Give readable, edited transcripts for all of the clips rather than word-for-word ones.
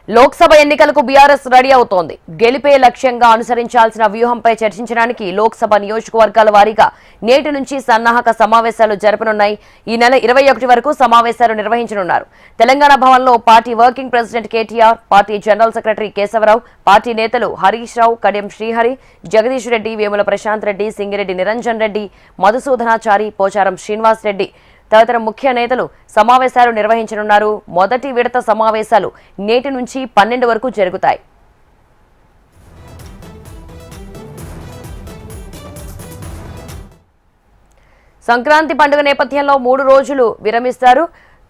లోక్సభ ఎన్నికలకు BRS ready అవుతోంది. గెలిపే లక్ష్యంగా అనుసరించాల్సిన వ్యూహంపై చర్చించడానికి లోక్సభ నియోజకవర్గాల వారీగా నేటి నుంచి సన్నాహక సమావేశాలు జరపనున్నాయి. ఈ నెల 21 వరకు సమావేశాలు నిర్వహించనున్నారు. తెలంగాణ భవన్లో party working president KTR, party general secretary Keshava Rao, party నేతలు హరీష్ రావు, కడియం శ్రీహరి, జగదీష్ రెడ్డి, వేముల ప్రశాంత్ రెడ్డి, సింగిరెడ్డి నిరంజన్ రెడ్డి, మధుసూదనాచారి, పోచారం శ్రీనివాస్ రెడ్డి తదితర ముఖ్య నేతలు సమావేశాలు నిర్వహించనున్నారు. మొదటి విడత సమావేశాలు నేటి నుంచి 12 వరకు జరుగుతాయి. సంక్రాంతి పండుగ నేపథ్యంలో 3 రోజులు విరమిస్తారు.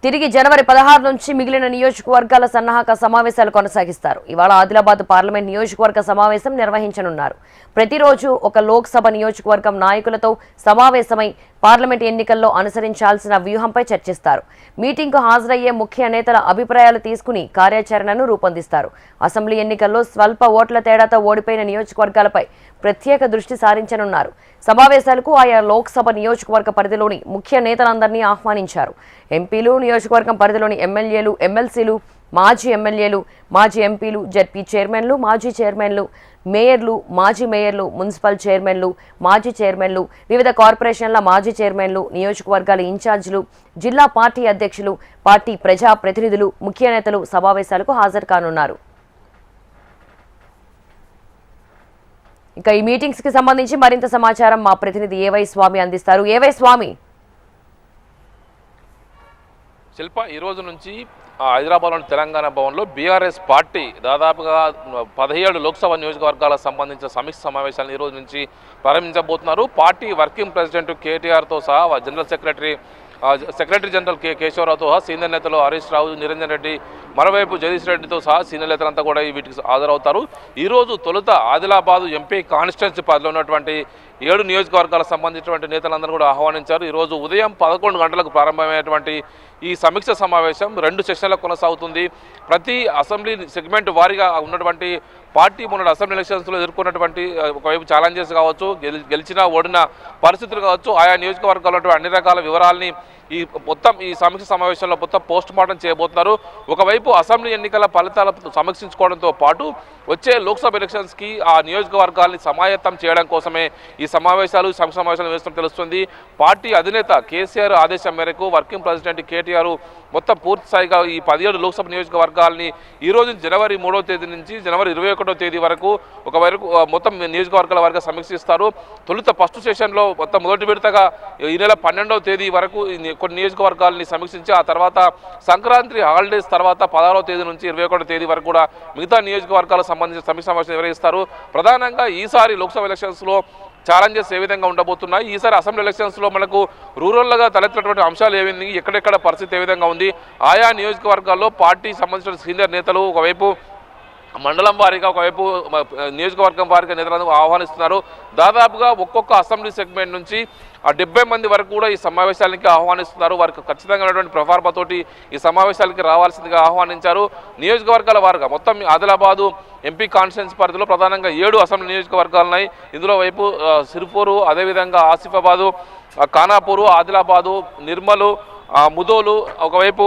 తిరిగి జనవరి 16 నుంచి మిగిలిన నియోజకవర్గాల సన్నాహక సమావేశాలు కొనసాగిస్తారు. ఇవాళ ఆదిలాబాద్ పార్లమెంట్ నియోజకవర్గ సమావేశం నిర్వహించనున్నారు. ప్రతిరోజు ఒక లోక్సభ నియోజకవర్గం నాయకులతో సమావేశమై పార్లమెంట్ ఎన్నికల్లో అనుసరించాల్సిన వ్యూహంపై చర్చిస్తారు. మీటింగ్కు హాజరయ్యే ముఖ్య నేతల అభిప్రాయాలు తీసుకుని కార్యాచరణను రూపొందిస్తారు. అసెంబ్లీ ఎన్నికల్లో స్వల్ప ఓట్ల తేడాతో ఓడిపోయిన నియోజకవర్గాలపై ప్రత్యేక దృష్టి సారించనున్నారు. సమావేశాలకు ఆయా లోక్సభ నియోజకవర్గ పరిధిలోని ముఖ్య నేతలందరినీ ఆహ్వానించారు. ఎంపీలు, నియోజకవర్గం పరిధిలోని ఎమ్మెల్యేలు, ఎమ్మెల్సీలు, మాజీ ఎమ్మెల్యేలు, మాజీ ఎంపీలు, జడ్పీ చైర్మన్లు, మాజీ చైర్మన్లు, మేయర్లు, మాజీ మేయర్లు, మున్సిపల్ చైర్మన్లు, మాజీ చైర్మన్లు, వివిధ కార్పొరేషన్ల మాజీ చైర్మన్లు, నియోజకవర్గాల ఇన్ఛార్జీలు, జిల్లా పార్టీ అధ్యక్షులు, పార్టీ ప్రజా ప్రతినిధులు, ముఖ్య నేతలు సమావేశాలకు హాజరు కానున్నారు. ఇక ఈ మీటింగ్స్ కి సంబంధించి మరింత సమాచారం మా ప్రతినిధి ఏవై స్వామి అందిస్తారు. ఏవై స్వామి. శిల్ప ఈ రోజు నుంచి హైదరాబాద్లోని తెలంగాణ భవన్లో బీఆర్ఎస్ పార్టీ దాదాపుగా 17 లోక్సభ నియోజకవర్గాలకు సంబంధించిన సమీక్ష సమావేశాలను ఈ రోజు నుంచి ప్రారంభించబోతున్నారు. పార్టీ వర్కింగ్ ప్రెసిడెంట్ కేటీఆర్తో సహా జనరల్ సెక్రటరీ జనరల్ కేశవరావుతో సహా సీనియర్ నేతలు హరీష్ రావు, నిరంజన్ రెడ్డి, మరోవైపు జగదీష్ రెడ్డితో సహా సీనియర్ నేతలంతా కూడా వీటికి హాజరవుతారు. ఈరోజు తొలుత ఆదిలాబాద్ ఎంపీ కాన్స్టిట్యున్సీ పరిధిలో ఉన్నటువంటి 7 నియోజకవర్గాలకు సంబంధించినటువంటి నేతలందరూ కూడా ఆహ్వానించారు. ఈరోజు ఉదయం 11 గంటలకు ప్రారంభమైనటువంటి ఈ సమీక్ష సమావేశం 2 సెషన్లకు కొనసాగుతుంది. ప్రతి అసెంబ్లీ సెగ్మెంట్ వారీగా ఉన్నటువంటి పార్టీ మొన్న అసెంబ్లీ ఎలక్షన్స్లో ఎదుర్కొన్నటువంటి ఒకవైపు ఛాలెంజెస్ కావచ్చు, గెలిచిన ఓడిన పరిస్థితులు కావచ్చు, ఆయా నియోజకవర్గాల్లో అన్ని రకాల వివరాలని ఈ సమీక్ష సమావేశంలో పోస్ట్ మార్టం చేయబోతున్నారు. ఒకవైపు అసెంబ్లీ ఎన్నికల ఫలితాల సమీక్షించుకోవడంతో పాటు వచ్చే లోక్సభ ఎలక్షన్స్కి ఆ నియోజకవర్గాల్ని సమాయత్తం చేయడం కోసమే ఈ సమీక్ష సమావేశాలు వేస్తున్నట్టు తెలుస్తుంది. పార్టీ అధినేత కేసీఆర్ ఆదేశం మేరకు వర్కింగ్ ప్రెసిడెంట్ కేటీఆర్ మొత్తం పూర్తి స్థాయిగా ఈ 17 లోక్సభ నియోజకవర్గాల్ని ఈ రోజు జనవరి 3వ తేదీ నుంచి జనవరి 21వ తేదీ వరకు మొత్తం నియోజకవర్గాల వారిగా సమీక్షిస్తారు. తొలుత ఫస్ట్ సెషన్లో మొదటి విడతగా ఈ నెల 12వ తేదీ వరకు కొన్ని నియోజకవర్గాలని సమీక్షించి ఆ తర్వాత సంక్రాంతి హాలిడేస్ తర్వాత 16వ తేదీ నుంచి 21వ తేదీ వరకు కూడా మిగతా నియోజకవర్గాలకు సంబంధించిన సమీక్ష సమావేశం నిర్వహిస్తారు. ప్రధానంగా ఈసారి లోక్సభ ఎలక్షన్స్లో ఛాలెంజెస్ ఏ విధంగా ఉండబోతున్నాయి, ఈసారి అసెంబ్లీ ఎలక్షన్స్లో మనకు రూరల్గా తలెత్తినటువంటి అంశాలు ఏమైంది, ఎక్కడెక్కడ పరిస్థితి ఏ విధంగా ఉంది, ఆయా నియోజకవర్గాల్లో పార్టీ సంబంధించిన సీనియర్ నేతలు ఒకవైపు మండలం వారీగా ఒకవైపు నియోజకవర్గం వారీగా నేతలను ఆహ్వానిస్తున్నారు. దాదాపుగా ఒక్కొక్క అసెంబ్లీ సెగ్మెంట్ నుంచి 70 మంది వరకు కూడా ఈ సమావేశాలకి ఆహ్వానిస్తున్నారు. వారికి ఖచ్చితంగా ఉన్నటువంటి ప్రఫార్మతోటి ఈ సమావేశాలకి రావాల్సిందిగా ఆహ్వానించారు. నియోజకవర్గాల వారుగా మొత్తం ఆదిలాబాదు ఎంపీ కాన్స్టిట్యున్సీ పరిధిలో ప్రధానంగా 7 అసెంబ్లీ నియోజకవర్గాలు ఉన్నాయి. ఇందులో వైపు సిరిపూరు, అదేవిధంగా ఆసిఫాబాదు, ఖానాపూరు, ఆదిలాబాదు, నిర్మలు, ముదోలు, ఒకవైపు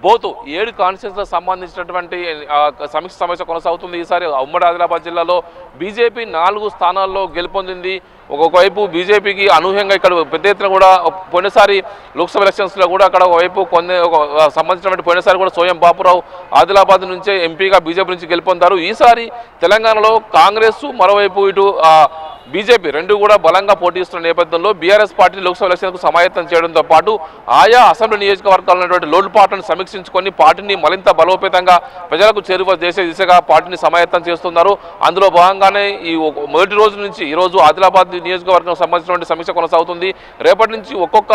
బోతు 7 కాన్స్టిట్యున్సీలకు సంబంధించినటువంటి సమీక్ష సమావేశం కొనసాగుతుంది. ఈసారి ఉమ్మడి ఆదిలాబాద్ జిల్లాలో బీజేపీ 4 స్థానాల్లో గెలుపొందింది. ఒకవైపు బీజేపీకి అనూహ్యంగా ఇక్కడ పెద్ద ఎత్తున కూడా పోయినసారి లోక్సభ ఎలక్షన్స్లో కూడా అక్కడ ఒకవైపు సంబంధించినటువంటి పోయినసారి కూడా సోయం బాపురావు ఆదిలాబాద్ నుంచే ఎంపీగా బీజేపీ నుంచి గెలుపొందారు. ఈసారి తెలంగాణలో కాంగ్రెస్, మరోవైపు ఇటు బీజేపీ 2 కూడా బలంగా పోటీస్తున్న నేపథ్యంలో బీఆర్ఎస్ పార్టీ లోక్సభ ఎలక్షన్కు సమాయత్తం చేయడంతో పాటు ఆయా అసెంబ్లీ నియోజకవర్గాల్లో ఉన్నటువంటి లోటుపాట్లను సమీక్షించుకొని పార్టీని మరింత బలోపేతంగా ప్రజలకు చేరువ చేసే దిశగా పార్టీని సమాయత్తం చేస్తున్నారు. అందులో భాగంగానే ఈ మొదటి రోజు నుంచి ఈరోజు ఆదిలాబాద్ నియోజకవర్గం సంబంధించినటువంటి సమీక్ష కొనసాగుతుంది. రేపటి నుంచి ఒక్కొక్క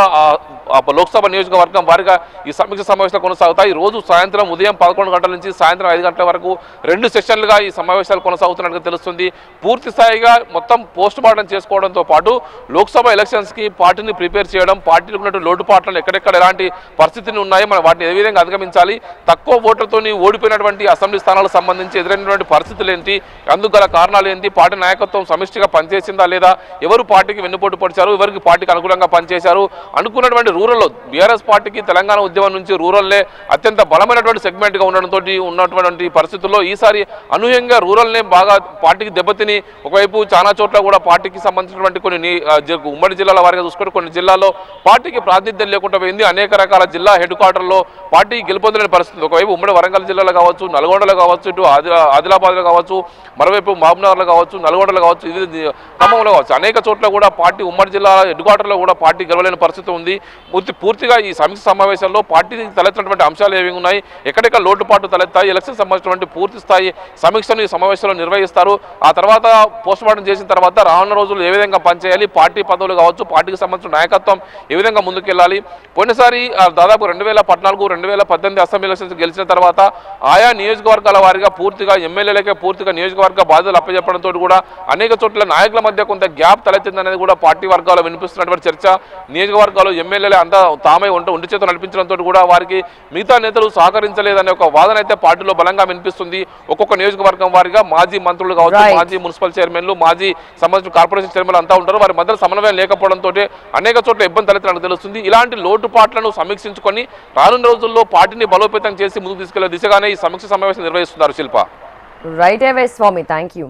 లోక్సభ నియోజకవర్గం వారిగా ఈ సమీక్ష సమావేశాలు కొనసాగుతాయి. రోజు సాయంత్రం ఉదయం 11 గంటల నుంచి సాయంత్రం 5 గంటల వరకు 2 సెషన్లుగా ఈ సమావేశాలు కొనసాగుతున్నట్టుగా తెలుస్తుంది. పూర్తి స్థాయిగా మొత్తం పోస్ట్ మార్టం చేసుకోవడంతో పాటు లోక్సభ ఎలక్షన్స్కి పార్టీని ప్రిపేర్ చేయడం, పార్టీలకు ఉన్నటువంటి లోటుపాట్లను ఎక్కడెక్కడ ఎలాంటి పరిస్థితులు ఉన్నాయి, మనం వాటిని ఏ విధంగా అధిగమించాలి, తక్కువ ఓట్లతో ఓడిపోయినటువంటి అసెంబ్లీ స్థానాలకు సంబంధించి ఎదురైనటువంటి పరిస్థితులు ఏంటి, అందుకు గల కారణాలు ఏంటి, పార్టీ నాయకత్వం సమిష్టిగా పనిచేసిందా లేదా, ఎవరు పార్టీకి వెన్నుపోటు పడిచారు, ఎవరికి పార్టీకి అనుకూలంగా పనిచేశారు, అనుకున్నటువంటి రూరల్లో బీఆర్ఎస్ పార్టీకి తెలంగాణ ఉద్యమం నుంచి రూరల్లే అత్యంత బలమైనటువంటి సెగ్మెంట్గా ఉండడంతో ఉన్నటువంటి పరిస్థితుల్లో ఈసారి అనూహ్యంగా రూరల్నే బాగా పార్టీకి దెబ్బతిని ఒకవైపు చాలా చోట్ల కూడా పార్టీకి సంబంధించినటువంటి కొన్ని ఉమ్మడి జిల్లాల వారిగా చూసుకుంటే కొన్ని జిల్లాల్లో పార్టీకి ప్రాతినిధ్యం లేకుండా పోయింది. అనేక రకాల జిల్లా హెడ్ క్వార్టర్లో పార్టీ గెలుపొందలేని పరిస్థితి. ఒకవైపు ఉమ్మడి వరంగల్ జిల్లాలో కావచ్చు, నల్గొండలో కావచ్చు, ఇటు ఆదిలాబాద్లో కావచ్చు, మరోవైపు మహబూబ్నగర్లో కావచ్చు, నల్గొండలో కావచ్చు, ఇది ఖమ్మంలో కావచ్చు, అనేక చోట్ల కూడా పార్టీ ఉమ్మడి జిల్లా హెడ్ క్వార్టర్లో కూడా పార్టీ గెలవలేని పరిస్థితి ఉంది. పూర్తిగా ఈ సమీక్ష సమావేశంలో పార్టీకి తలెత్తినటువంటి అంశాలు ఏవి ఉన్నాయి, ఎక్కడెక్కడ లోటుపాటు తలెత్తాయి, ఎలక్షన్ సంబంధించినటువంటి పూర్తి స్థాయి సమీక్షను ఈ సమావేశంలో నిర్వహిస్తారు. ఆ తర్వాత పోస్ట్ మార్టం చేసిన తర్వాత రానున్న రోజులు ఏ విధంగా పనిచేయాలి, పార్టీ పదవులు కావచ్చు, పార్టీకి సంబంధించిన నాయకత్వం ఏ విధంగా ముందుకెళ్లాలి. పోయినసారి దాదాపు 2014, 2018 అసెంబ్లీ ఎలక్షన్స్ గెలిచిన తర్వాత ఆయా నియోజకవర్గాల వారిగా పూర్తిగా ఎమ్మెల్యేలకే పూర్తిగా నియోజకవర్గ బాధ్యతలు అప్పచెప్పడంతో కూడా అనేక చోట్ల నాయకుల మధ్య కొంత గ్యాప్ తలెత్తిందనేది కూడా పార్టీ వర్గాల్లో వినిపిస్తున్నటువంటి చర్చ. నియోజకవర్గాలు ఎమ్మెల్యేలే అంతా తామే ఒంటి చేత నడిపించడంతో కూడా వారికి మిగతా నేతలు సహకరించలేదనే ఒక వాదన అయితే పార్టీలో బలంగా వినిపిస్తుంది. ఒక్కొక్క నియోజకవర్గం వారిగా మాజీ మంత్రులు కావచ్చు, మాజీ మున్సిపల్ చైర్మన్లు, మాజీ సంబంధించిన కార్పొరేషన్ చైర్మన్లు అంతా ఉంటారు. వారి మధ్య సమన్వయం లేకపోవడంతో అనేక చోట్ల ఇబ్బంది తలెత్తినట్టు తెలుస్తుంది. ఇలాంటి లోటుపాట్లను సమీక్షించుకొని రానున్న రోజుల్లో పార్టీని బలోపేతం చేసి ముందుకు తీసుకెళ్లే దిశగానే ఈ సమీక్ష సమావేశం నిర్వహిస్తున్నారు. Shilpa. Right away Swami, thank you.